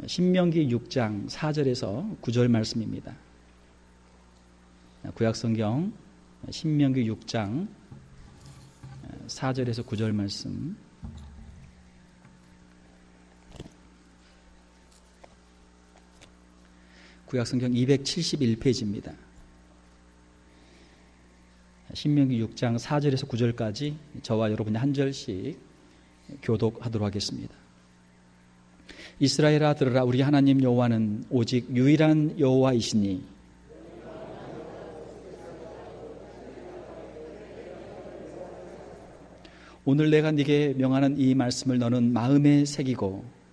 신명기 6장 4절에서 9절 말씀입니다. 구약성경 신명기 6장 4절에서 9절 말씀. 구약성경 271페이지입니다. 신명기 6장 4절에서 9절까지 저와 여러분이 한 절씩 교독하도록 하겠습니다. 이스라엘아 들으라. 우리 하나님 여호와는 오직 유일한 여호와이시니 오늘 내가 네게 명하는 이 말씀을 너는 마음에 새기고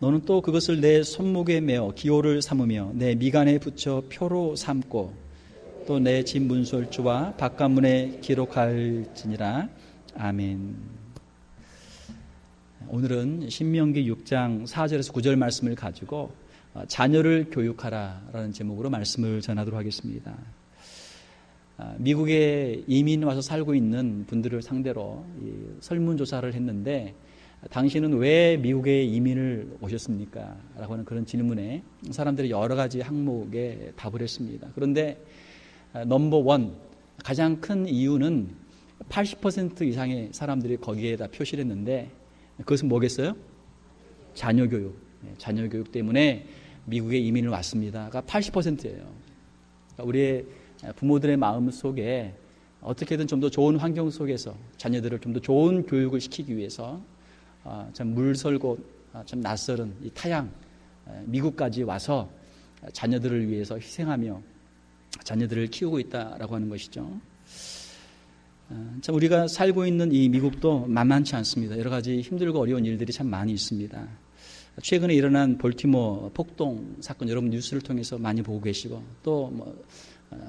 너는 또 그것을 내 손목에 메어 기호를 삼으며 내 미간에 붙여 표로 삼고 또 내 집 문설주와 바깥문에 기록할지니라. 아멘. 오늘은 신명기 6장 4절에서 9절 말씀을 가지고 자녀를 교육하라라는 제목으로 말씀을 전하도록 하겠습니다. 미국에 이민 와서 살고 있는 분들을 상대로 설문조사를 했는데 당신은 왜 미국에 이민을 오셨습니까? 라고 하는 그런 질문에 사람들이 여러 가지 항목에 답을 했습니다. 그런데 넘버 원, 가장 큰 이유는 80% 이상의 사람들이 거기에다 표시를 했는데 그것은 뭐겠어요? 자녀교육. 자녀교육 때문에 미국에 이민을 왔습니다가 80%예요. 그러니까 우리의 부모들의 마음 속에 어떻게든 좀 더 좋은 환경 속에서 자녀들을 좀 더 좋은 교육을 시키기 위해서 참 물설고 참 낯설은 이 타양 미국까지 와서 자녀들을 위해서 희생하며 자녀들을 키우고 있다라고 하는 것이죠. 참 우리가 살고 있는 이 미국도 만만치 않습니다. 여러 가지 힘들고 어려운 일들이 참 많이 있습니다. 최근에 일어난 볼티모어 폭동 사건 여러분 뉴스를 통해서 많이 보고 계시고 또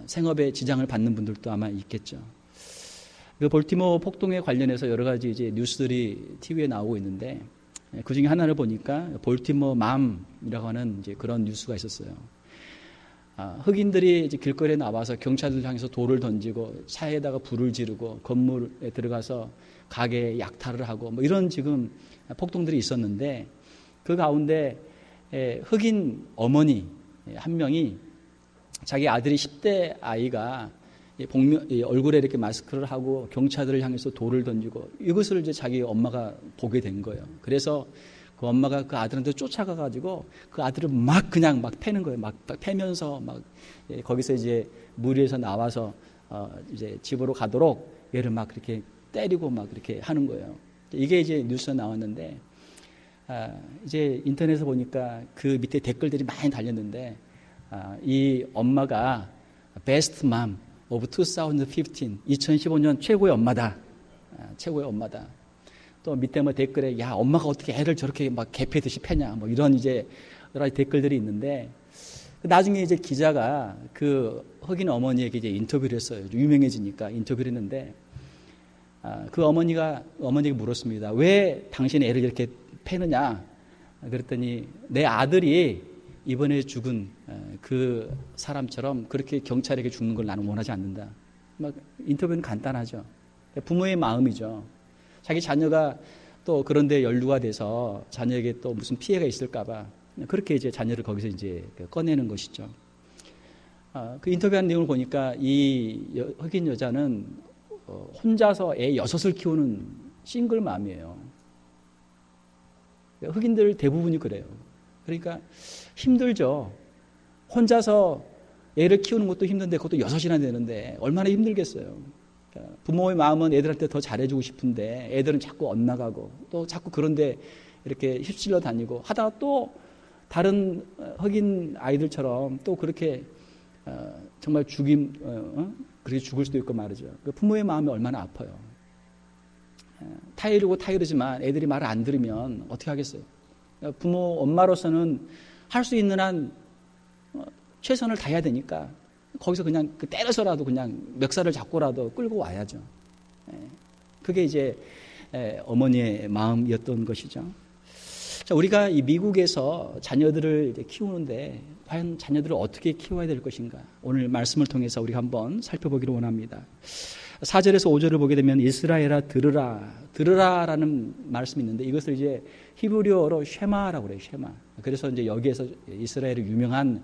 생업에 지장을 받는 분들도 아마 있겠죠. 그 볼티모어 폭동에 관련해서 여러 가지 이제 뉴스들이 TV에 나오고 있는데 그 중에 하나를 보니까 볼티모어 맘이라고 하는 이제 그런 뉴스가 있었어요. 흑인들이 이제 길거리에 나와서 경찰들 향해서 돌을 던지고 차에다가 불을 지르고 건물에 들어가서 가게에 약탈을 하고 뭐 이런 지금 폭동들이 있었는데 그 가운데 흑인 어머니 한 명이 자기 아들이 10대 아이가 얼굴에 이렇게 마스크를 하고 경찰들을 향해서 돌을 던지고 이것을 이제 자기 엄마가 보게 된 거예요. 그래서 그 엄마가 그 아들한테 쫓아가가지고 그 아들을 막 그냥 막 패는 거예요. 막 패면서 막 거기서 이제 무리에서 나와서 이제 집으로 가도록 얘를 막 그렇게 때리고 막 그렇게 하는 거예요. 이게 이제 뉴스에 나왔는데 이제 인터넷에 보니까 그 밑에 댓글들이 많이 달렸는데 이 엄마가 Best Mom of 2015, 2015년 최고의 엄마다. 최고의 엄마다. 또 밑에 뭐 댓글에 야 엄마가 어떻게 애를 저렇게 막 개패듯이 패냐 뭐 이런 이제 여러 가지 댓글들이 있는데 나중에 이제 기자가 그 흑인 어머니에게 이제 인터뷰를 했어요. 유명해지니까 인터뷰를 했는데 그 어머니에게 물었습니다. 왜 당신이 애를 이렇게 패느냐? 그랬더니 내 아들이 이번에 죽은 그 사람처럼 그렇게 경찰에게 죽는 걸 나는 원하지 않는다. 막 인터뷰는 간단하죠. 부모의 마음이죠. 자기 자녀가 또 그런 데 연루가 돼서 자녀에게 또 무슨 피해가 있을까봐 그렇게 이제 자녀를 거기서 이제 꺼내는 것이죠. 그 인터뷰한 내용을 보니까 이 흑인 여자는 혼자서 애 6을 키우는 싱글맘이에요. 흑인들 대부분이 그래요. 그러니까 힘들죠. 혼자서 애를 키우는 것도 힘든데 그것도 6이나 되는데 얼마나 힘들겠어요. 부모의 마음은 애들한테 더 잘해주고 싶은데 애들은 자꾸 엇나가고 또 자꾸 그런데 이렇게 휩쓸려 다니고 하다가 또 다른 흑인 아이들처럼 또 그렇게 정말 그렇게 죽을 수도 있고 말이죠. 부모의 마음이 얼마나 아파요. 타이르지만 애들이 말을 안 들으면 어떻게 하겠어요. 부모 엄마로서는 할 수 있는 한 최선을 다해야 되니까 거기서 그냥 때려서라도 그냥 멱살을 잡고라도 끌고 와야죠. 그게 이제 어머니의 마음이었던 것이죠. 자, 우리가 이 미국에서 자녀들을 이제 키우는데 과연 자녀들을 어떻게 키워야 될 것인가? 오늘 말씀을 통해서 우리가 한번 살펴보기를 원합니다. 4절에서 5절을 보게 되면 이스라엘아 들으라, 들으라라는 말씀이 있는데 이것을 이제 히브리어로 쉐마라고 그래요. 쉐마. 그래서 이제 여기에서 이스라엘의 유명한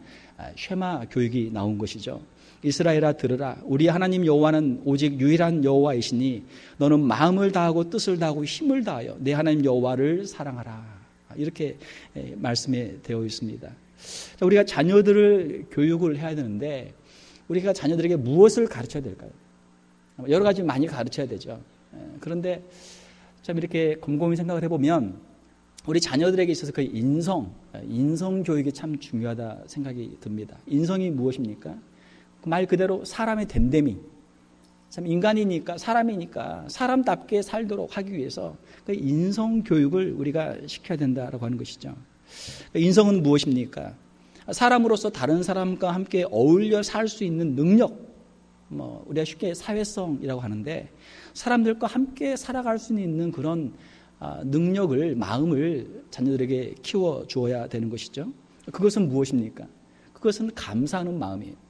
쉐마 교육이 나온 것이죠. 이스라엘아 들으라, 우리 하나님 여호와는 오직 유일한 여호와이시니 너는 마음을 다하고 뜻을 다하고 힘을 다하여 내 하나님 여호와를 사랑하라. 이렇게 말씀에 되어 있습니다. 우리가 자녀들을 교육을 해야 되는데 우리가 자녀들에게 무엇을 가르쳐야 될까요? 여러 가지 많이 가르쳐야 되죠. 그런데 참 이렇게 곰곰이 생각을 해보면 우리 자녀들에게 있어서 그 인성 교육이 참 중요하다 생각이 듭니다. 인성이 무엇입니까? 말 그대로 사람의 됨됨이. 참 인간이니까 사람이니까 사람답게 살도록 하기 위해서 그 인성 교육을 우리가 시켜야 된다라고 하는 것이죠. 인성은 무엇입니까? 사람으로서 다른 사람과 함께 어울려 살 수 있는 능력, 우리가 쉽게 사회성이라고 하는데 사람들과 함께 살아갈 수 있는 그런 능력을, 마음을 자녀들에게 키워 주어야 되는 것이죠. 그것은 무엇입니까? 그것은 감사하는 마음이에요.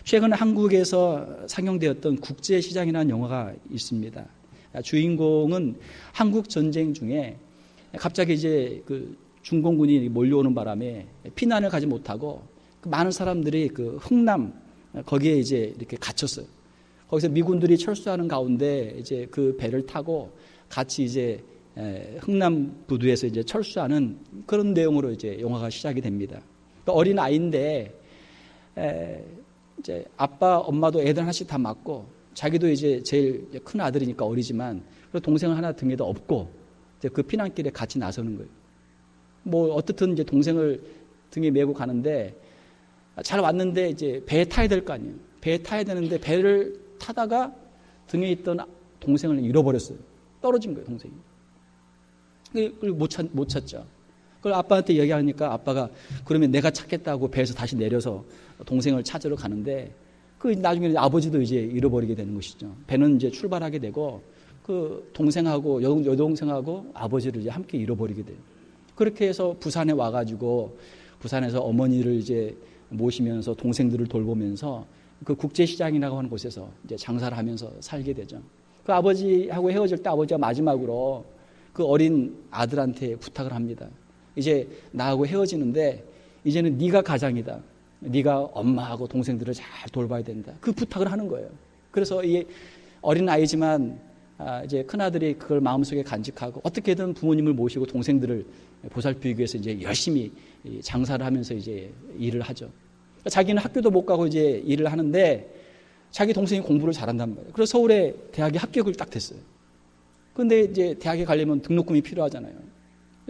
최근 한국에서 상영되었던 국제시장이라는 영화가 있습니다. 주인공은 한국 전쟁 중에 갑자기 이제 그 중공군이 몰려오는 바람에 피난을 가지 못하고 많은 사람들이 그 흥남 거기에 이제 이렇게 갇혔어요. 거기서 미군들이 철수하는 가운데 이제 그 배를 타고 같이 이제 흥남 부두에서 이제 철수하는 그런 내용으로 이제 영화가 시작이 됩니다. 그러니까 어린 아이인데 이제 아빠, 엄마도 애들 하나씩 다 맡고 자기도 이제 제일 큰 아들이니까 어리지만 그리고 동생을 하나 등에다 업고 이제 그 피난길에 같이 나서는 거예요. 뭐 어떻든 이제 동생을 등에 메고 가는데 잘 왔는데 이제 배에 타야 될 거 아니에요. 배에 타야 되는데 배를 타다가 등에 있던 동생을 잃어버렸어요. 떨어진 거예요, 동생이. 그걸 못 찾죠. 그걸 아빠한테 얘기하니까 아빠가 그러면 내가 찾겠다고 배에서 다시 내려서 동생을 찾으러 가는데 그 나중에 아버지도 이제 잃어버리게 되는 것이죠. 배는 이제 출발하게 되고 그 동생하고 여동생하고 아버지를 이제 함께 잃어버리게 돼요. 그렇게 해서 부산에 와가지고 부산에서 어머니를 이제 모시면서 동생들을 돌보면서 그 국제시장이라고 하는 곳에서 이제 장사를 하면서 살게 되죠. 그 아버지하고 헤어질 때 아버지가 마지막으로 그 어린 아들한테 부탁을 합니다. 이제 나하고 헤어지는데 이제는 네가 가장이다. 네가 엄마하고 동생들을 잘 돌봐야 된다. 그 부탁을 하는 거예요. 그래서 이 어린 아이지만 이제 큰 아들이 그걸 마음속에 간직하고 어떻게든 부모님을 모시고 동생들을 보살피기 위해서 이제 열심히 장사를 하면서 이제 일을 하죠. 자기는 학교도 못 가고 이제 일을 하는데 자기 동생이 공부를 잘한단 말이에요. 그래서 서울에 대학에 합격을 딱 됐어요. 그런데 이제 대학에 가려면 등록금이 필요하잖아요.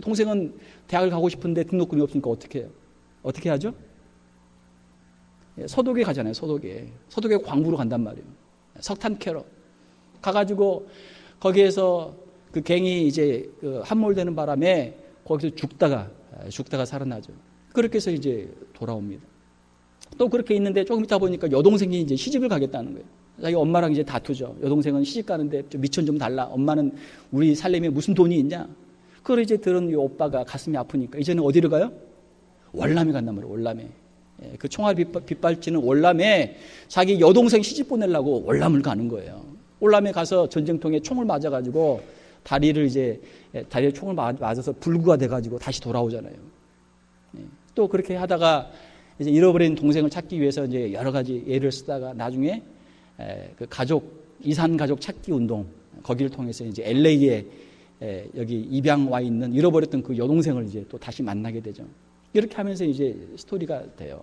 동생은 대학을 가고 싶은데 등록금이 없으니까 어떻게 해요? 어떻게 하죠? 서독에 가잖아요. 서독에 광부로 간단 말이에요. 석탄 캐러 가가지고 거기에서 그 갱이 이제 그 함몰되는 바람에 거기서 죽다가 살아나죠. 그렇게 해서 이제 돌아옵니다. 또 그렇게 있는데 조금 있다 보니까 여동생이 이제 시집을 가겠다는 거예요. 자기 엄마랑 이제 다투죠. 여동생은 시집 가는데 좀 미천 좀 달라. 엄마는 우리 살림에 무슨 돈이 있냐? 그걸 이제 들은 이 오빠가 가슴이 아프니까 이제는 어디를 가요? 월남에 간단 말이에요. 월남에. 그 총알 빗발치는 월남에 자기 여동생 시집 보내려고 월남을 가는 거예요. 월남에 가서 전쟁통에 총을 맞아가지고 다리에 총을 맞아서 불구가 돼가지고 다시 돌아오잖아요. 또 그렇게 하다가 이제 잃어버린 동생을 찾기 위해서 이제 여러 가지 예를 쓰다가 나중에 그 이산 가족 찾기 운동 거기를 통해서 이제 LA에 여기 입양 와 있는 잃어버렸던 그 여동생을 이제 또 다시 만나게 되죠. 이렇게 하면서 이제 스토리가 돼요.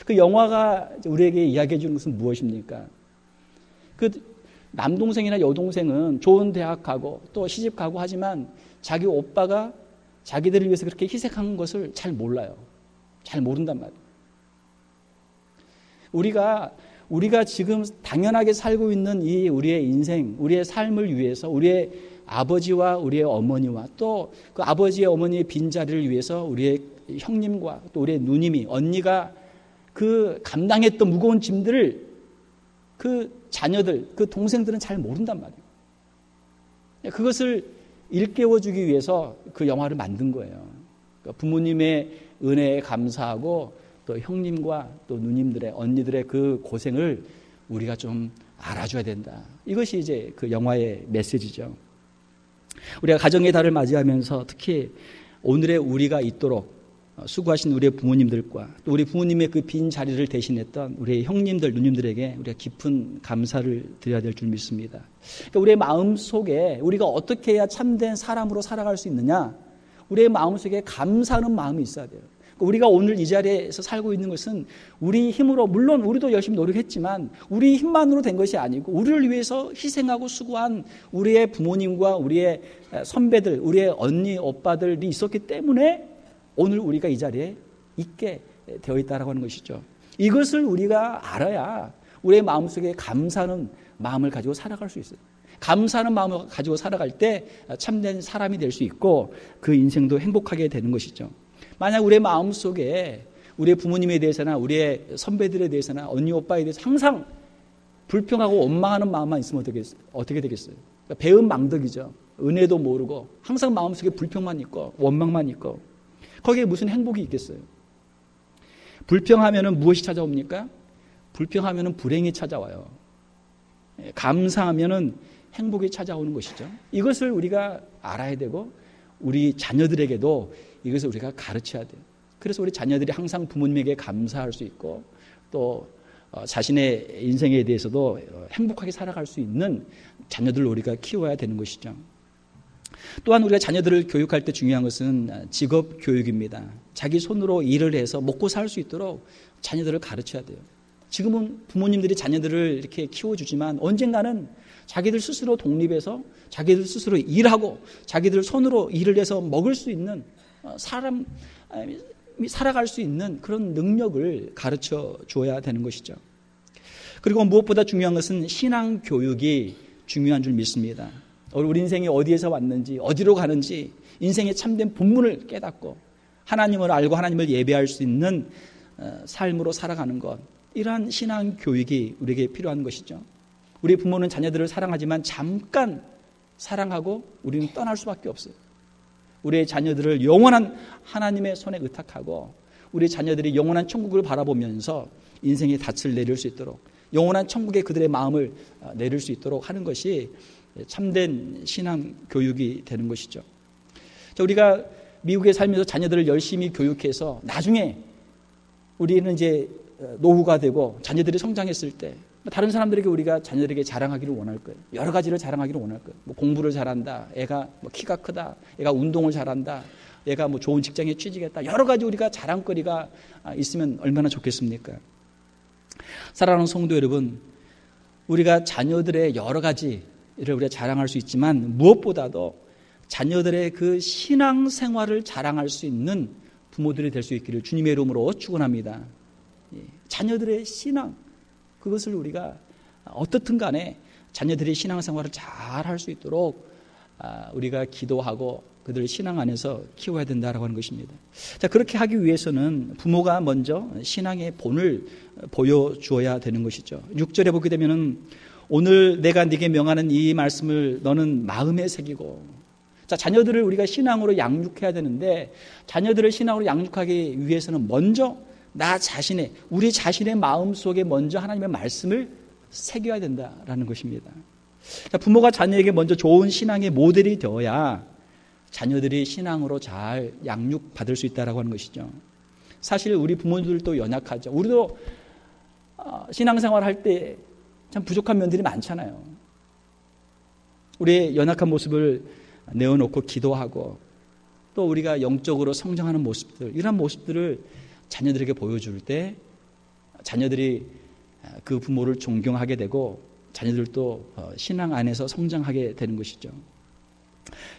그 영화가 우리에게 이야기해 주는 것은 무엇입니까? 그 남동생이나 여동생은 좋은 대학 가고 또 시집 가고 하지만 자기 오빠가 자기들을 위해서 그렇게 희생한 것을 잘 몰라요. 잘 모른단 말이에요. 우리가 지금 당연하게 살고 있는 이 우리의 인생, 우리의 삶을 위해서 우리의 아버지와 우리의 어머니와 또 그 아버지의 어머니의 빈자리를 위해서 우리의 형님과 또 우리의 누님이 언니가 그 감당했던 무거운 짐들을 그 자녀들, 그 동생들은 잘 모른단 말이에요. 그것을 일깨워주기 위해서 그 영화를 만든 거예요. 그러니까 부모님의 은혜에 감사하고 또 형님과 또 누님들의 언니들의 그 고생을 우리가 좀 알아줘야 된다. 이것이 이제 그 영화의 메시지죠. 우리가 가정의 달을 맞이하면서 특히 오늘의 우리가 있도록 수고하신 우리의 부모님들과 또 우리 부모님의 그 빈 자리를 대신했던 우리의 형님들, 누님들에게 우리가 깊은 감사를 드려야 될 줄 믿습니다. 그러니까 우리의 마음 속에 우리가 어떻게 해야 참된 사람으로 살아갈 수 있느냐? 우리의 마음 속에 감사하는 마음이 있어야 돼요. 그러니까 우리가 오늘 이 자리에서 살고 있는 것은 우리 힘으로, 물론 우리도 열심히 노력했지만 우리 힘만으로 된 것이 아니고 우리를 위해서 희생하고 수고한 우리의 부모님과 우리의 선배들, 우리의 언니, 오빠들이 있었기 때문에 오늘 우리가 이 자리에 있게 되어 있다라고 하는 것이죠. 이것을 우리가 알아야 우리의 마음속에 감사하는 마음을 가지고 살아갈 수 있어요. 감사하는 마음을 가지고 살아갈 때 참된 사람이 될 수 있고 그 인생도 행복하게 되는 것이죠. 만약 우리의 마음속에 우리의 부모님에 대해서나 우리의 선배들에 대해서나 언니 오빠에 대해서 항상 불평하고 원망하는 마음만 있으면 어떻게 되겠어요? 그러니까 배은망덕이죠. 은혜도 모르고 항상 마음속에 불평만 있고 원망만 있고 거기에 무슨 행복이 있겠어요? 불평하면은 무엇이 찾아옵니까? 불평하면은 불행이 찾아와요. 감사하면은 행복이 찾아오는 것이죠. 이것을 우리가 알아야 되고 우리 자녀들에게도 이것을 우리가 가르쳐야 돼요. 그래서 우리 자녀들이 항상 부모님에게 감사할 수 있고 또 자신의 인생에 대해서도 행복하게 살아갈 수 있는 자녀들을 우리가 키워야 되는 것이죠. 또한 우리가 자녀들을 교육할 때 중요한 것은 직업 교육입니다. 자기 손으로 일을 해서 먹고 살 수 있도록 자녀들을 가르쳐야 돼요. 지금은 부모님들이 자녀들을 이렇게 키워주지만 언젠가는 자기들 스스로 독립해서 자기들 스스로 일하고 자기들 손으로 일을 해서 먹을 수 있는 사람이 살아갈 수 있는 그런 능력을 가르쳐 줘야 되는 것이죠. 그리고 무엇보다 중요한 것은 신앙 교육이 중요한 줄 믿습니다. 우리 인생이 어디에서 왔는지 어디로 가는지 인생의 참된 본문을 깨닫고 하나님을 알고 하나님을 예배할 수 있는 삶으로 살아가는 것, 이러한 신앙 교육이 우리에게 필요한 것이죠. 우리 부모는 자녀들을 사랑하지만 잠깐 사랑하고 우리는 떠날 수밖에 없어요. 우리의 자녀들을 영원한 하나님의 손에 의탁하고 우리 자녀들이 영원한 천국을 바라보면서 인생의 닻을 내릴 수 있도록 영원한 천국에 그들의 마음을 내릴 수 있도록 하는 것이 참된 신앙 교육이 되는 것이죠. 우리가 미국에 살면서 자녀들을 열심히 교육해서 나중에 우리는 이제 노후가 되고 자녀들이 성장했을 때 다른 사람들에게 우리가 자녀들에게 자랑하기를 원할 거예요. 여러 가지를 자랑하기를 원할 거예요. 뭐 공부를 잘한다, 애가 뭐 키가 크다, 애가 운동을 잘한다, 애가 뭐 좋은 직장에 취직했다, 여러 가지 우리가 자랑거리가 있으면 얼마나 좋겠습니까? 사랑하는 성도 여러분, 우리가 자녀들의 여러 가지를 우리가 자랑할 수 있지만 무엇보다도 자녀들의 그 신앙 생활을 자랑할 수 있는 부모들이 될 수 있기를 주님의 이름으로 축원합니다. 자녀들의 신앙, 그것을 우리가 어떻든 간에 자녀들이 신앙생활을 잘 할 수 있도록 우리가 기도하고 그들을 신앙 안에서 키워야 된다라고 하는 것입니다. 자, 그렇게 하기 위해서는 부모가 먼저 신앙의 본을 보여주어야 되는 것이죠. 6절에 보게 되면은 오늘 내가 네게 명하는 이 말씀을 너는 마음에 새기고. 자, 자녀들을 우리가 신앙으로 양육해야 되는데 자녀들을 신앙으로 양육하기 위해서는 먼저 나 자신의, 우리 자신의 마음 속에 먼저 하나님의 말씀을 새겨야 된다라는 것입니다. 자, 부모가 자녀에게 먼저 좋은 신앙의 모델이 되어야 자녀들이 신앙으로 잘 양육받을 수 있다라고 하는 것이죠. 사실 우리 부모들도 연약하죠. 우리도 신앙생활 할 때 참 부족한 면들이 많잖아요. 우리의 연약한 모습을 내어놓고 기도하고 또 우리가 영적으로 성장하는 모습들, 이런 모습들을 자녀들에게 보여줄 때 자녀들이 그 부모를 존경하게 되고 자녀들도 신앙 안에서 성장하게 되는 것이죠.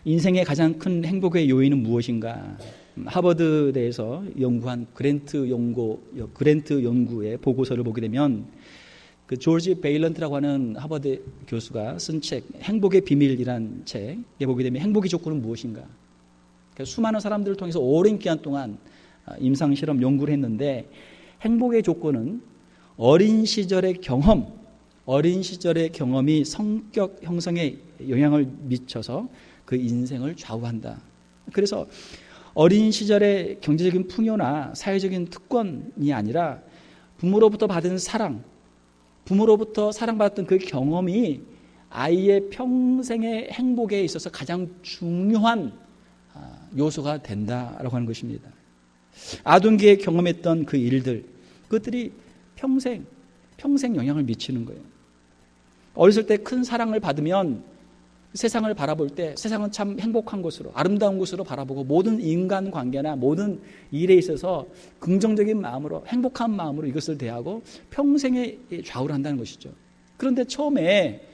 인생의 가장 큰 행복의 요인은 무엇인가? 하버드대에서 연구한 그랜트 연구의 보고서를 보게 되면 그 조지 베일런트라고 하는 하버드 교수가 쓴 책, 행복의 비밀이란 책에 보게 되면 행복의 조건은 무엇인가? 그러니까 수많은 사람들을 통해서 오랜 기간 동안 임상실험 연구를 했는데 행복의 조건은 어린 시절의 경험이 성격 형성에 영향을 미쳐서 그 인생을 좌우한다. 그래서 어린 시절의 경제적인 풍요나 사회적인 특권이 아니라 부모로부터 받은 사랑, 부모로부터 사랑받았던 그 경험이 아이의 평생의 행복에 있어서 가장 중요한 요소가 된다라고 하는 것입니다. 아동기에 경험했던 그 일들, 그것들이 평생 영향을 미치는 거예요. 어렸을 때 큰 사랑을 받으면 세상을 바라볼 때 세상은 참 행복한 곳으로, 아름다운 곳으로 바라보고 모든 인간관계나 모든 일에 있어서 긍정적인 마음으로, 행복한 마음으로 이것을 대하고 평생에 좌우를 한다는 것이죠. 그런데 처음에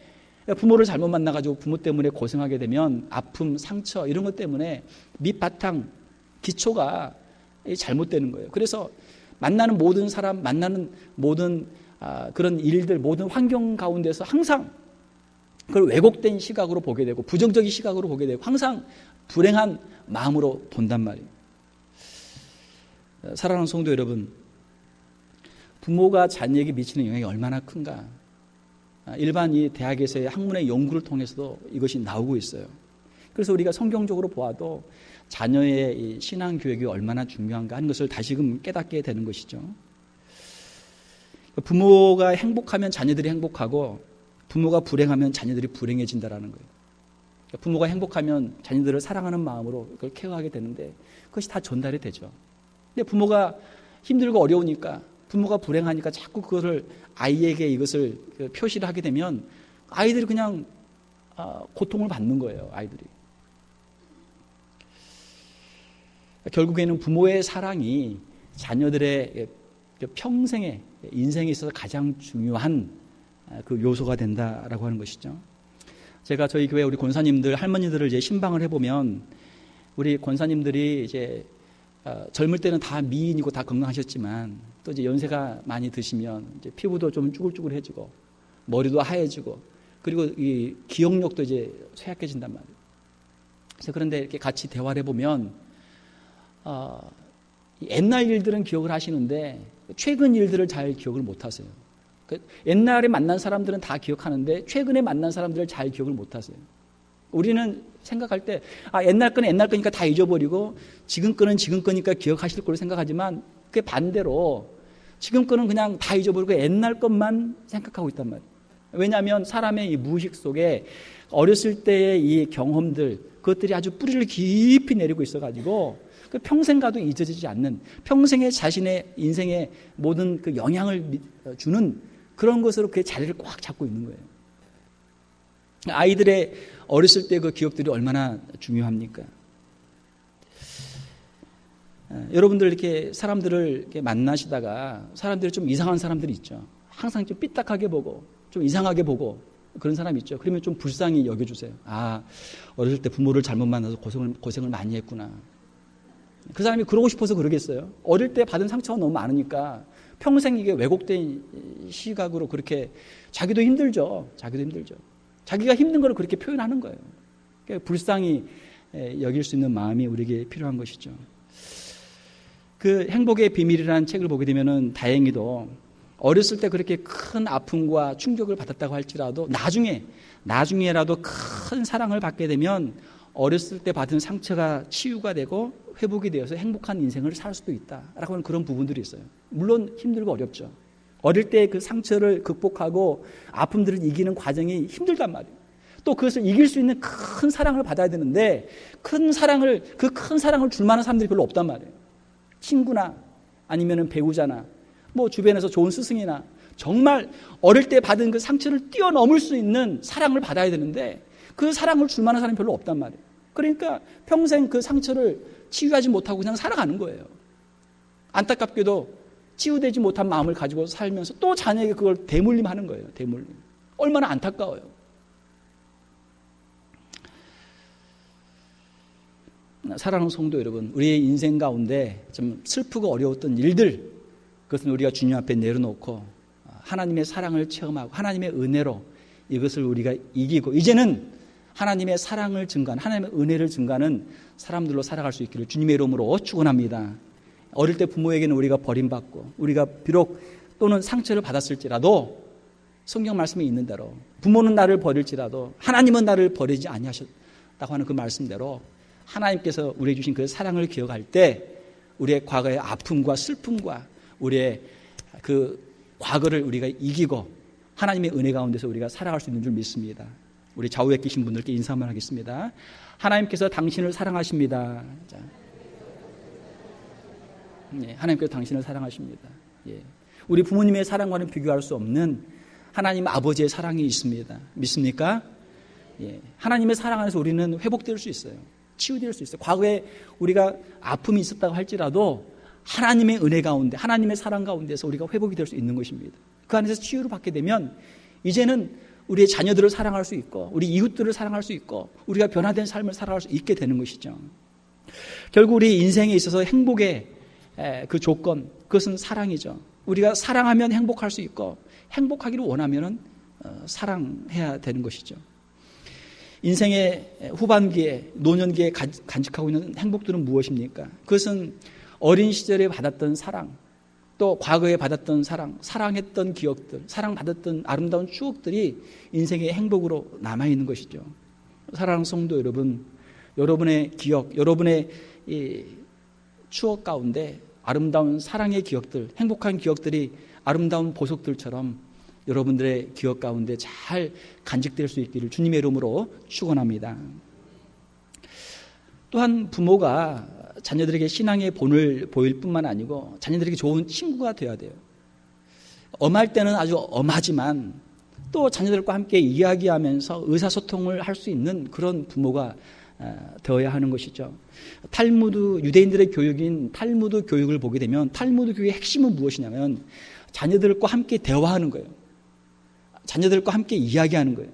부모를 잘못 만나가지고 부모 때문에 고생하게 되면 아픔, 상처 이런 것 때문에 밑바탕, 기초가 잘못되는 거예요. 그래서 만나는 모든 사람, 만나는 모든 그런 일들, 모든 환경 가운데서 항상 그걸 왜곡된 시각으로 보게 되고 부정적인 시각으로 보게 되고 항상 불행한 마음으로 본단 말이에요. 사랑하는 성도 여러분, 부모가 자녀에게 미치는 영향이 얼마나 큰가. 일반 이 대학에서의 학문의 연구를 통해서도 이것이 나오고 있어요. 그래서 우리가 성경적으로 보아도 자녀의 이 신앙 교육이 얼마나 중요한가 하는 것을 다시금 깨닫게 되는 것이죠. 부모가 행복하면 자녀들이 행복하고 부모가 불행하면 자녀들이 불행해진다라는 거예요. 부모가 행복하면 자녀들을 사랑하는 마음으로 그걸 케어하게 되는데 그것이 다 전달이 되죠. 근데 부모가 힘들고 어려우니까, 부모가 불행하니까 자꾸 그것을 아이에게 이것을 표시를 하게 되면 아이들이 그냥 고통을 받는 거예요. 아이들이. 결국에는 부모의 사랑이 자녀들의 평생의 인생에 있어서 가장 중요한 그 요소가 된다라고 하는 것이죠. 제가 저희 교회 우리 권사님들, 할머니들을 이제 신방을 해보면 우리 권사님들이 이제 젊을 때는 다 미인이고 다 건강하셨지만 또 이제 연세가 많이 드시면 이제 피부도 좀 쭈글쭈글해지고 머리도 하얘지고 그리고 이 기억력도 이제 쇠약해진단 말이에요. 그래서 그런데 이렇게 같이 대화를 해보면 옛날 일들은 기억을 하시는데 최근 일들을 잘 기억을 못 하세요. 옛날에 만난 사람들은 다 기억하는데 최근에 만난 사람들을 잘 기억을 못 하세요. 우리는 생각할 때 옛날 거는 옛날 거니까 다 잊어버리고 지금 거는 지금 거니까 기억하실 거로 생각하지만 그게 반대로 지금 거는 그냥 다 잊어버리고 옛날 것만 생각하고 있단 말이에요. 왜냐하면 사람의 이 무의식 속에 어렸을 때의 이 경험들, 그것들이 아주 뿌리를 깊이 내리고 있어가지고 평생 가도 잊어지지 않는, 평생의 자신의 인생의 모든 그 영향을 주는 그런 것으로 그의 자리를 꽉 잡고 있는 거예요. 아이들의 어렸을 때 그 기억들이 얼마나 중요합니까? 여러분들 이렇게 사람들을 이렇게 만나시다가 사람들이 좀 이상한 사람들이 있죠. 항상 좀 삐딱하게 보고 좀 이상하게 보고 그런 사람 있죠. 그러면 좀 불쌍히 여겨주세요. 어렸을 때 부모를 잘못 만나서 고생을 많이 했구나. 그 사람이 그러고 싶어서 그러겠어요? 어릴 때 받은 상처가 너무 많으니까 평생 이게 왜곡된 시각으로 그렇게 자기도 힘들죠. 자기가 힘든 걸 그렇게 표현하는 거예요. 그러니까 불쌍히 여길 수 있는 마음이 우리에게 필요한 것이죠. 그 행복의 비밀이라는 책을 보게 되면은 다행히도 어렸을 때 그렇게 큰 아픔과 충격을 받았다고 할지라도 나중에라도 큰 사랑을 받게 되면 어렸을 때 받은 상처가 치유가 되고 회복이 되어서 행복한 인생을 살 수도 있다라고 하는 그런 부분들이 있어요. 물론 힘들고 어렵죠. 어릴 때 그 상처를 극복하고 아픔들을 이기는 과정이 힘들단 말이에요. 또 그것을 이길 수 있는 큰 사랑을 받아야 되는데 그 큰 사랑을 줄 만한 사람들이 별로 없단 말이에요. 친구나 아니면 배우자나 뭐 주변에서 좋은 스승이나 정말 어릴 때 받은 그 상처를 뛰어넘을 수 있는 사랑을 받아야 되는데 그 사랑을 줄 만한 사람이 별로 없단 말이에요. 그러니까 평생 그 상처를 치유하지 못하고 그냥 살아가는 거예요. 안타깝게도 치유되지 못한 마음을 가지고 살면서 또 자녀에게 그걸 대물림하는 거예요. 대물림. 얼마나 안타까워요. 사랑하는 성도 여러분, 우리의 인생 가운데 좀 슬프고 어려웠던 일들, 그것은 우리가 주님 앞에 내려놓고 하나님의 사랑을 체험하고 하나님의 은혜로 이것을 우리가 이기고 이제는 하나님의 사랑을 증가하는, 하나님의 은혜를 증가하는 사람들로 살아갈 수 있기를 주님의 이름으로 축원합니다. 어릴 때 부모에게는 우리가 버림받고 우리가 비록 또는 상처를 받았을지라도 성경 말씀에 있는 대로 부모는 나를 버릴지라도 하나님은 나를 버리지 아니하셨다고 하는 그 말씀대로 하나님께서 우리에게 주신 그 사랑을 기억할 때 우리의 과거의 아픔과 슬픔과 우리의 그 과거를 우리가 이기고 하나님의 은혜 가운데서 우리가 살아갈 수 있는 줄 믿습니다. 우리 좌우에 계신 분들께 인사 한번 하겠습니다. 하나님께서 당신을 사랑하십니다. 자. 예, 하나님께서 당신을 사랑하십니다. 예. 우리 부모님의 사랑과는 비교할 수 없는 하나님 아버지의 사랑이 있습니다. 믿습니까? 예. 하나님의 사랑 안에서 우리는 회복될 수 있어요. 치유될 수 있어요. 과거에 우리가 아픔이 있었다고 할지라도 하나님의 은혜 가운데, 하나님의 사랑 가운데서 우리가 회복이 될 수 있는 것입니다. 그 안에서 치유를 받게 되면 이제는 우리의 자녀들을 사랑할 수 있고 우리 이웃들을 사랑할 수 있고 우리가 변화된 삶을 살아갈 수 있게 되는 것이죠. 결국 우리 인생에 있어서 행복의 그 조건, 그것은 사랑이죠. 우리가 사랑하면 행복할 수 있고 행복하기를 원하면 사랑해야 되는 것이죠. 인생의 후반기에, 노년기에 간직하고 있는 행복들은 무엇입니까? 그것은 어린 시절에 받았던 사랑, 또 과거에 받았던 사랑, 사랑했던 기억들, 사랑받았던 아름다운 추억들이 인생의 행복으로 남아있는 것이죠. 사랑하는 성도 여러분, 여러분의 기억, 여러분의 이 추억 가운데 아름다운 사랑의 기억들, 행복한 기억들이 아름다운 보석들처럼 여러분들의 기억 가운데 잘 간직될 수 있기를 주님의 이름으로 축원합니다. 또한 부모가 자녀들에게 신앙의 본을 보일 뿐만 아니고 자녀들에게 좋은 친구가 되어야 돼요. 엄할 때는 아주 엄하지만 또 자녀들과 함께 이야기하면서 의사소통을 할 수 있는 그런 부모가 되어야 하는 것이죠. 탈무드, 유대인들의 교육인 탈무드 교육을 보게 되면 탈무드 교육의 핵심은 무엇이냐면 자녀들과 함께 대화하는 거예요. 자녀들과 함께 이야기하는 거예요.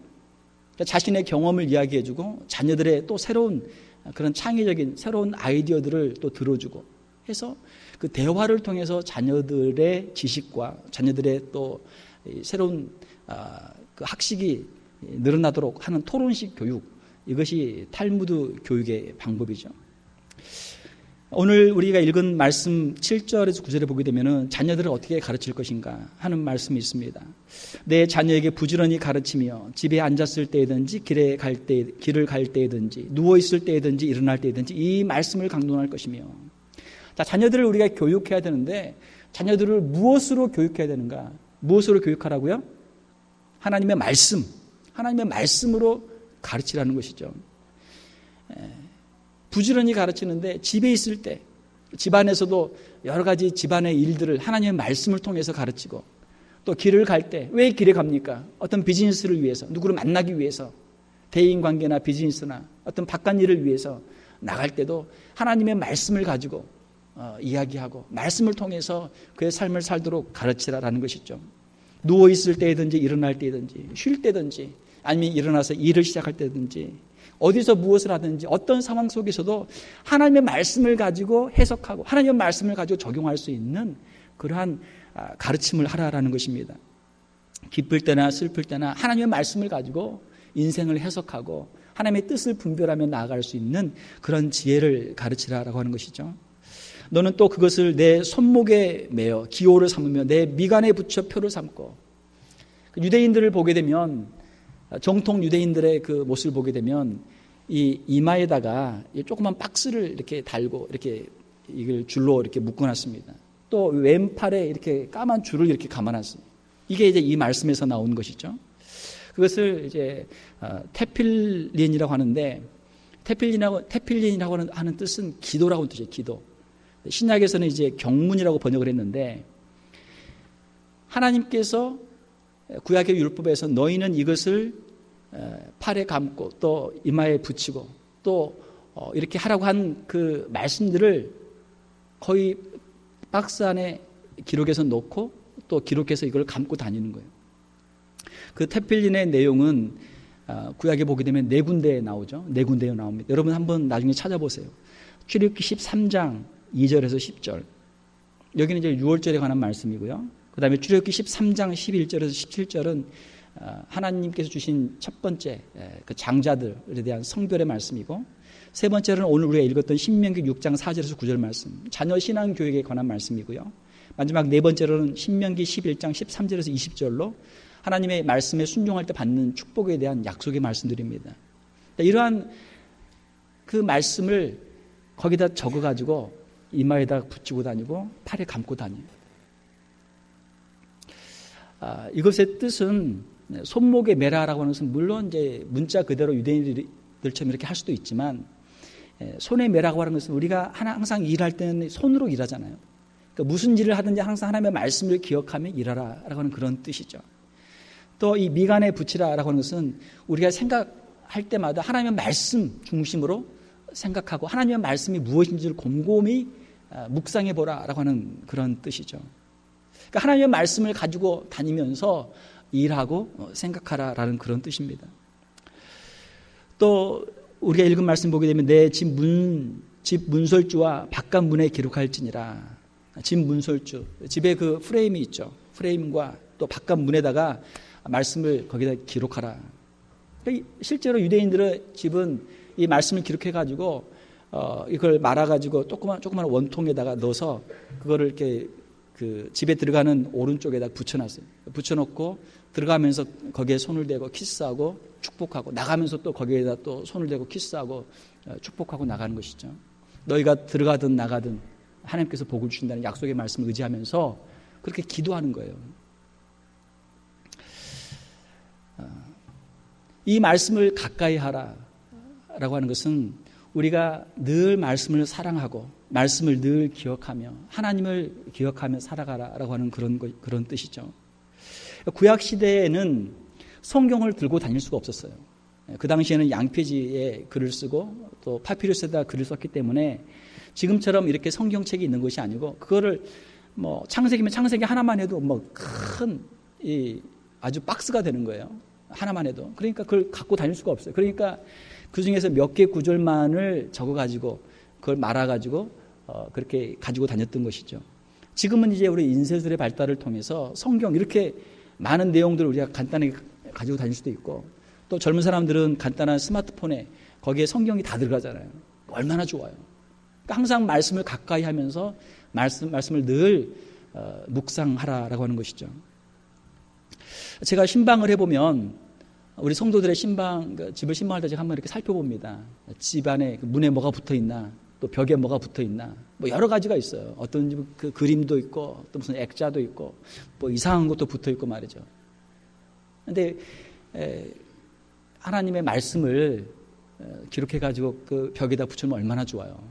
그러니까 자신의 경험을 이야기해주고 자녀들의 또 새로운 그런 창의적인 새로운 아이디어들을 또 들어주고 해서 그 대화를 통해서 자녀들의 지식과 자녀들의 또 새로운 그 학식이 늘어나도록 하는 토론식 교육, 이것이 탈무드 교육의 방법이죠. 오늘 우리가 읽은 말씀 7절에서 9절에 보게 되면 자녀들을 어떻게 가르칠 것인가 하는 말씀이 있습니다. 내 자녀에게 부지런히 가르치며 집에 앉았을 때든지 길을 갈 때든지 누워있을 때든지 일어날 때든지 이 말씀을 강론할 것이며. 자, 자녀들을 우리가 교육해야 되는데 자녀들을 무엇으로 교육해야 되는가? 무엇으로 교육하라고요? 하나님의 말씀, 하나님의 말씀으로 가르치라는 것이죠. 부지런히 가르치는데 집에 있을 때 집안에서도 여러 가지 집안의 일들을 하나님의 말씀을 통해서 가르치고 또 길을 갈 때 왜 길에 갑니까? 어떤 비즈니스를 위해서, 누구를 만나기 위해서, 대인관계나 비즈니스나 어떤 바깥 일을 위해서 나갈 때도 하나님의 말씀을 가지고 이야기하고 말씀을 통해서 그의 삶을 살도록 가르치라라는 것이죠. 누워있을 때든지 일어날 때든지 쉴 때든지 아니면 일어나서 일을 시작할 때든지 어디서 무엇을 하든지 어떤 상황 속에서도 하나님의 말씀을 가지고 해석하고 하나님의 말씀을 가지고 적용할 수 있는 그러한 가르침을 하라라는 것입니다. 기쁠 때나 슬플 때나 하나님의 말씀을 가지고 인생을 해석하고 하나님의 뜻을 분별하며 나아갈 수 있는 그런 지혜를 가르치라라고 하는 것이죠. 너는 또 그것을 내 손목에 매어 기호를 삼으며 내 미간에 붙여 표를 삼고. 유대인들을 보게 되면 정통 유대인들의 그 모습을 보게 되면 이 이마에다가 조그만 박스를 이렇게 달고 이렇게 이걸 줄로 이렇게 묶어놨습니다. 또 왼팔에 이렇게 까만 줄을 이렇게 감아놨습니다. 이게 이제 이 말씀에서 나온 것이죠. 그것을 이제 테필린이라고 하는데 테필린이라고 하는 뜻은 기도라고 하는 뜻이에요. 기도. 신약에서는 이제 경문이라고 번역을 했는데 하나님께서 구약의 율법에서 너희는 이것을 팔에 감고 또 이마에 붙이고 또 이렇게 하라고 한 그 말씀들을 거의 박스 안에 기록해서 놓고 또 기록해서 이걸 감고 다니는 거예요. 그 테필린의 내용은 구약에 보게 되면 네 군데에 나오죠. 네 군데에 나옵니다. 여러분 한번 나중에 찾아보세요. 출애굽기 13장 2절에서 10절. 여기는 이제 6월절에 관한 말씀이고요. 그 다음에 출애굽기 13장 11절에서 17절은 하나님께서 주신 첫 번째 그 장자들에 대한 성별의 말씀이고, 세 번째는 오늘 우리가 읽었던 신명기 6장 4절에서 9절 말씀, 자녀 신앙 교육에 관한 말씀이고요. 마지막 네 번째로는 신명기 11장 13절에서 20절로 하나님의 말씀에 순종할 때 받는 축복에 대한 약속의 말씀드립니다. 이러한 그 말씀을 거기다 적어가지고 이마에다 붙이고 다니고 팔에 감고 다녀요. 이것의 뜻은 손목에 매라라고 하는 것은 물론 이제 문자 그대로 유대인들처럼 이렇게 할 수도 있지만 손에 매라고 하는 것은 우리가 항상 일할 때는 손으로 일하잖아요. 그러니까 무슨 일을 하든지 항상 하나님의 말씀을 기억하며 일하라라고 하는 그런 뜻이죠. 또 이 미간에 붙이라라고 하는 것은 우리가 생각할 때마다 하나님의 말씀 중심으로 생각하고 하나님의 말씀이 무엇인지를 곰곰이 묵상해 보라라고 하는 그런 뜻이죠. 그러니까 하나님의 말씀을 가지고 다니면서 일하고 생각하라라는 그런 뜻입니다. 또 우리가 읽은 말씀 보게 되면 내 집 문설주와 바깥 문에 기록할지니라. 집 문설주, 집에 그 프레임이 있죠. 프레임과 또 바깥 문에다가 말씀을 거기다 기록하라. 그러니까 실제로 유대인들의 집은 이 말씀을 기록해가지고 이걸 말아가지고 조그만 원통에다가 넣어서 그거를 이렇게 그 집에 들어가는 오른쪽에다 붙여놨어요. 붙여놓고 들어가면서 거기에 손을 대고 키스하고 축복하고 나가면서 또 거기에다 또 손을 대고 키스하고 축복하고 나가는 것이죠. 너희가 들어가든 나가든 하나님께서 복을 주신다는 약속의 말씀을 의지하면서 그렇게 기도하는 거예요. 이 말씀을 가까이 하라라고 하는 것은 우리가 늘 말씀을 사랑하고 말씀을 늘 기억하며 하나님을 기억하며 살아가라라고 하는 그런 뜻이죠. 구약 시대에는 성경을 들고 다닐 수가 없었어요. 그 당시에는 양표지에 글을 쓰고 또 파피루스에다 글을 썼기 때문에 지금처럼 이렇게 성경책이 있는 것이 아니고 그거를 뭐 창세기면 창세기 하나만 해도 뭐 큰 아주 박스가 되는 거예요. 하나만 해도. 그러니까 그걸 갖고 다닐 수가 없어요. 그러니까 그 중에서 몇 개 구절만을 적어가지고 그걸 말아가지고 그렇게 가지고 다녔던 것이죠. 지금은 이제 우리 인쇄술의 발달을 통해서 성경 이렇게 많은 내용들을 우리가 간단하게 가지고 다닐 수도 있고 또 젊은 사람들은 간단한 스마트폰에 거기에 성경이 다 들어가잖아요. 얼마나 좋아요. 그러니까 항상 말씀을 가까이 하면서 말씀을 늘 묵상하라라고 하는 것이죠. 제가 신방을 해보면 우리 성도들의 집을 신방할 때 제가 한번 이렇게 살펴봅니다. 집 안에 문에 뭐가 붙어 있나, 또 벽에 뭐가 붙어 있나, 뭐 여러 가지가 있어요. 어떤 집은 그 그림도 있고, 또 무슨 액자도 있고, 뭐 이상한 것도 붙어 있고 말이죠. 근데 하나님의 말씀을 기록해가지고 그 벽에다 붙이면 얼마나 좋아요.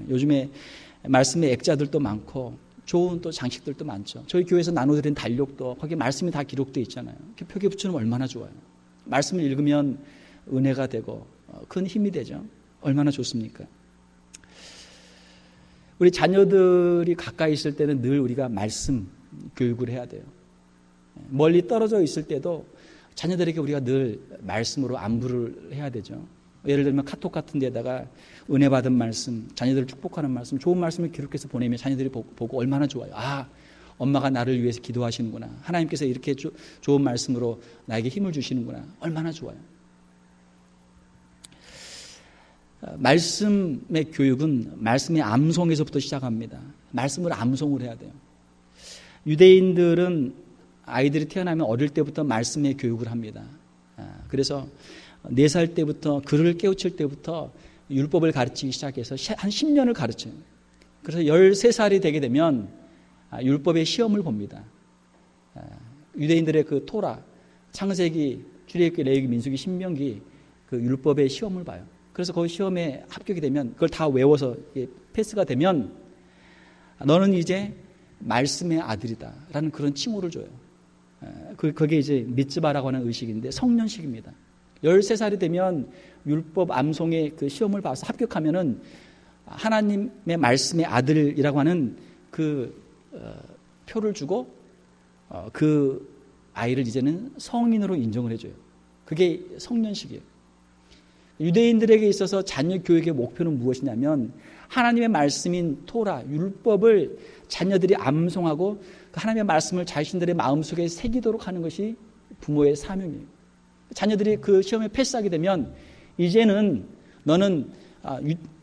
요즘에 말씀의 액자들도 많고, 좋은 또 장식들도 많죠. 저희 교회에서 나눠드린 달력도 거기 말씀이 다 기록되어 있잖아요. 벽에 붙이면 얼마나 좋아요. 말씀을 읽으면 은혜가 되고 큰 힘이 되죠. 얼마나 좋습니까? 우리 자녀들이 가까이 있을 때는 늘 우리가 말씀 교육을 해야 돼요. 멀리 떨어져 있을 때도 자녀들에게 우리가 늘 말씀으로 안부를 해야 되죠. 예를 들면 카톡 같은 데다가 은혜 받은 말씀, 자녀들을 축복하는 말씀, 좋은 말씀을 기록해서 보내면 자녀들이 보고 얼마나 좋아요. 아, 엄마가 나를 위해서 기도하시는구나. 하나님께서 이렇게 좋은 말씀으로 나에게 힘을 주시는구나. 얼마나 좋아요. 말씀의 교육은 말씀의 암송에서부터 시작합니다. 말씀을 암송을 해야 돼요. 유대인들은 아이들이 태어나면 어릴 때부터 말씀의 교육을 합니다. 그래서 4살 때부터 글을 깨우칠 때부터 율법을 가르치기 시작해서 한 10년을 가르쳐요. 그래서 13살이 되게 되면 율법의 시험을 봅니다. 유대인들의 그 토라, 창세기, 출애굽기, 레위기, 민수기, 신명기 그 율법의 시험을 봐요. 그래서 그 시험에 합격이 되면 그걸 다 외워서 패스가 되면 너는 이제 말씀의 아들이다 라는 그런 칭호를 줘요. 그게 이제 미츠바라고 하는 의식인데 성년식입니다. 13살이 되면 율법 암송의 그 시험을 봐서 합격하면은 하나님의 말씀의 아들이라고 하는 그 표를 주고 그 아이를 이제는 성인으로 인정을 해줘요. 그게 성년식이에요. 유대인들에게 있어서 자녀 교육의 목표는 무엇이냐면 하나님의 말씀인 토라, 율법을 자녀들이 암송하고 그 하나님의 말씀을 자신들의 마음속에 새기도록 하는 것이 부모의 사명이에요. 자녀들이 그 시험에 패스하게 되면 이제는 너는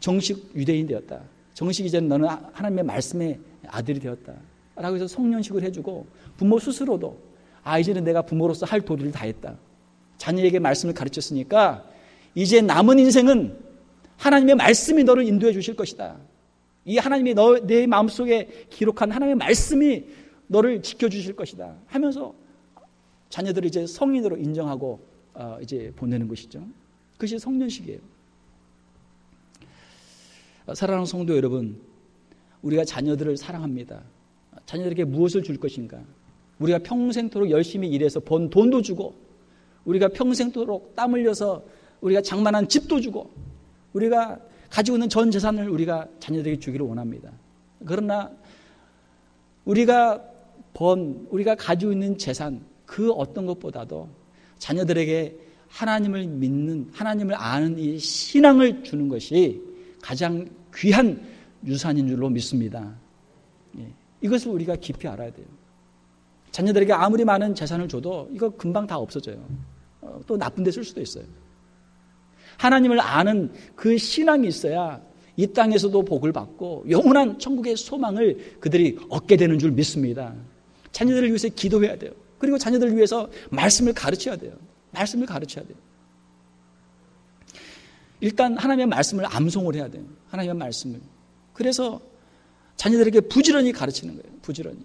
정식 유대인이 되었다. 정식 이제는 너는 하나님의 말씀의 아들이 되었다. 라고 해서 성년식을 해주고 부모 스스로도 이제는 내가 부모로서 할 도리를 다 했다. 자녀에게 말씀을 가르쳤으니까 이제 남은 인생은 하나님의 말씀이 너를 인도해 주실 것이다. 이 하나님이 내 마음속에 기록한 하나님의 말씀이 너를 지켜주실 것이다 하면서 자녀들을 이제 성인으로 인정하고 이제 보내는 것이죠. 그것이 성년식이에요. 사랑하는 성도 여러분, 우리가 자녀들을 사랑합니다. 자녀들에게 무엇을 줄 것인가? 우리가 평생토록 열심히 일해서 번 돈도 주고, 우리가 평생토록 땀 흘려서 우리가 장만한 집도 주고, 우리가 가지고 있는 전 재산을 우리가 자녀들에게 주기를 원합니다. 그러나 우리가 가지고 있는 재산 그 어떤 것보다도 자녀들에게 하나님을 믿는, 하나님을 아는 이 신앙을 주는 것이 가장 귀한 유산인 줄로 믿습니다. 이것을 우리가 깊이 알아야 돼요. 자녀들에게 아무리 많은 재산을 줘도 이거 금방 다 없어져요. 또 나쁜 데 쓸 수도 있어요. 하나님을 아는 그 신앙이 있어야 이 땅에서도 복을 받고 영원한 천국의 소망을 그들이 얻게 되는 줄 믿습니다. 자녀들을 위해서 기도해야 돼요. 그리고 자녀들을 위해서 말씀을 가르쳐야 돼요. 말씀을 가르쳐야 돼요. 일단 하나님의 말씀을 암송을 해야 돼요. 하나님의 말씀을. 그래서 자녀들에게 부지런히 가르치는 거예요. 부지런히.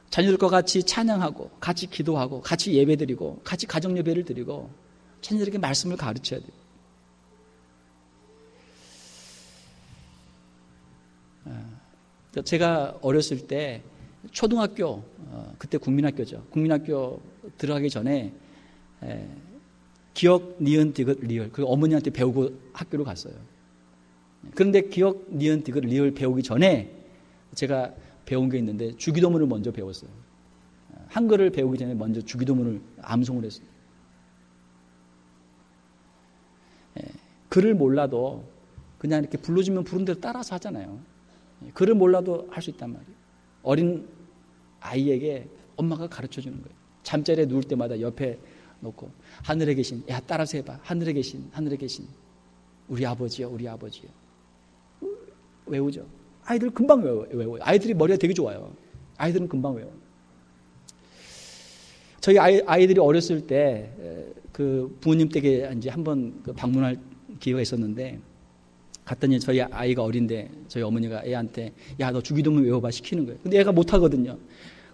자녀들과 같이 찬양하고 같이 기도하고 같이 예배드리고 같이 가정예배를 드리고 자녀들에게 말씀을 가르쳐야 돼요. 제가 어렸을 때 초등학교, 그때 국민학교죠. 국민학교 들어가기 전에 기억, 니은, 디귿, 리을 그 어머니한테 배우고 학교로 갔어요. 그런데 기억, 니은, 디귿, 리을 배우기 전에 제가 배운 게 있는데 주기도문을 먼저 배웠어요. 한글을 배우기 전에 먼저 주기도문을 암송을 했어요. 글을 몰라도 그냥 이렇게 불러주면 부른 대로 따라서 하잖아요. 글을 몰라도 할 수 있단 말이에요. 어린 아이에게 엄마가 가르쳐주는 거예요. 잠자리에 누울 때마다 옆에 놓고 하늘에 계신, 야 따라서 해봐. 하늘에 계신 우리 아버지요, 우리 아버지요. 외우죠. 아이들 금방 외워요. 아이들이 머리가 되게 좋아요. 아이들은 금방 외워요. 저희 아이들이 어렸을 때 그 부모님 댁에 이제 한번 방문할 기회가 있었는데 갔더니 저희 아이가 어린데 저희 어머니가 애한테 야 너 주기도문 외워봐 시키는 거예요. 근데 애가 못하거든요.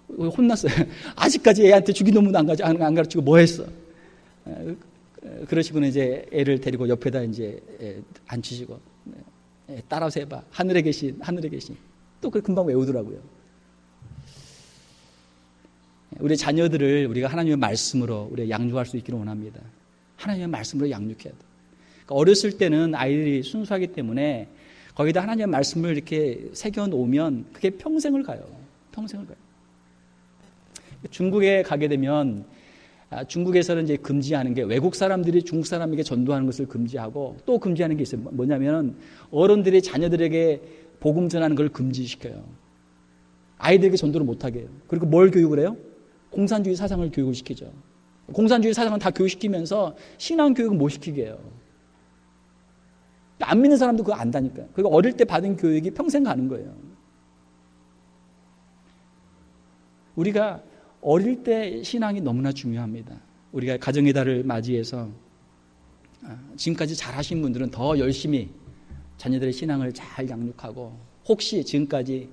혼났어요. 아직까지 애한테 주기도문 안 가르치고 뭐 했어? 그러시고는 이제 애를 데리고 옆에다 이제 앉히시고 따라서 해봐. 하늘에 계신. 또 그 금방 외우더라고요. 우리 자녀들을 우리가 하나님의 말씀으로 우리가 양육할 수 있기를 원합니다. 하나님의 말씀으로 양육해야 돼요. 그러니까 어렸을 때는 아이들이 순수하기 때문에 거기다 하나님의 말씀을 이렇게 새겨놓으면 그게 평생을 가요. 중국에 가게 되면 중국에서는 이제 금지하는 게 외국 사람들이 중국 사람에게 전도하는 것을 금지하고 또 금지하는 게 있어요. 뭐냐면 어른들이 자녀들에게 복음 전하는 걸 금지시켜요. 아이들에게 전도를 못하게 해요. 그리고 뭘 교육을 해요? 공산주의 사상을 교육을 시키죠. 공산주의 사상은 다 교육시키면서 신앙 교육은 못 시키게 해요. 안 믿는 사람도 그거 안다니까요. 그리고 어릴 때 받은 교육이 평생 가는 거예요. 우리가 어릴 때 신앙이 너무나 중요합니다. 우리가 가정의 달을 맞이해서 지금까지 잘하신 분들은 더 열심히 자녀들의 신앙을 잘 양육하고 혹시 지금까지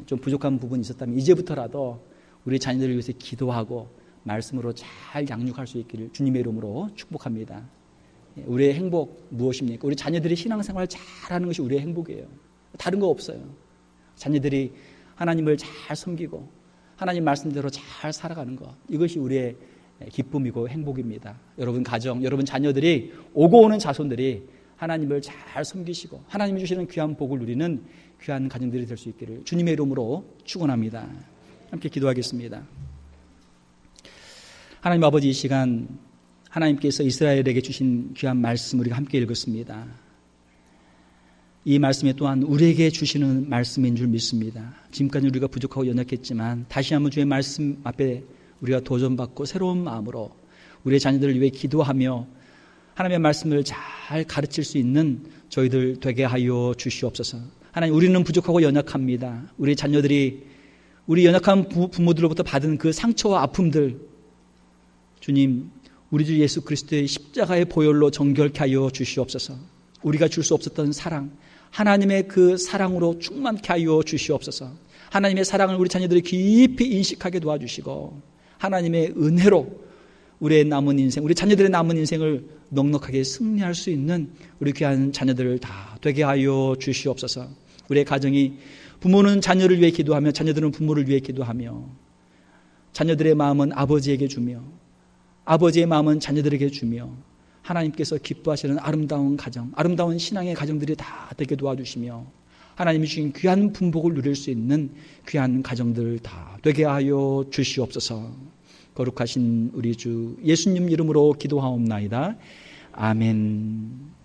좀 부족한 부분이 있었다면 이제부터라도 우리 자녀들을 위해서 기도하고 말씀으로 잘 양육할 수 있기를 주님의 이름으로 축복합니다. 우리의 행복 무엇입니까? 우리 자녀들이 신앙생활 잘하는 것이 우리의 행복이에요. 다른 거 없어요. 자녀들이 하나님을 잘 섬기고 하나님 말씀대로 잘 살아가는 것, 이것이 우리의 기쁨이고 행복입니다. 여러분 가정, 여러분 자녀들이 오고 오는 자손들이 하나님을 잘 섬기시고 하나님이 주시는 귀한 복을 누리는 귀한 가정들이 될 수 있기를 주님의 이름으로 축원합니다. 함께 기도하겠습니다. 하나님 아버지, 이 시간 하나님께서 이스라엘에게 주신 귀한 말씀 우리가 함께 읽었습니다. 이 말씀이 또한 우리에게 주시는 말씀인 줄 믿습니다. 지금까지 우리가 부족하고 연약했지만 다시 한번 주의 말씀 앞에 우리가 도전받고 새로운 마음으로 우리의 자녀들을 위해 기도하며 하나님의 말씀을 잘 가르칠 수 있는 저희들 되게 하여 주시옵소서. 하나님, 우리는 부족하고 연약합니다. 우리 자녀들이 우리 연약한 부모들로부터 받은 그 상처와 아픔들, 주님, 우리 주 예수 그리스도의 십자가의 보혈로 정결케 하여 주시옵소서. 우리가 줄 수 없었던 사랑, 하나님의 그 사랑으로 충만케 하여 주시옵소서. 하나님의 사랑을 우리 자녀들이 깊이 인식하게 도와주시고 하나님의 은혜로 우리의 남은 인생, 우리 자녀들의 남은 인생을 넉넉하게 승리할 수 있는 우리 귀한 자녀들을 다 되게 하여 주시옵소서. 우리의 가정이 부모는 자녀를 위해 기도하며 자녀들은 부모를 위해 기도하며 자녀들의 마음은 아버지에게 주며 아버지의 마음은 자녀들에게 주며 하나님께서 기뻐하시는 아름다운 가정, 아름다운 신앙의 가정들이 다 되게 도와주시며 하나님이 주신 귀한 분복을 누릴 수 있는 귀한 가정들 다 되게 하여 주시옵소서. 거룩하신 우리 주 예수님 이름으로 기도하옵나이다. 아멘.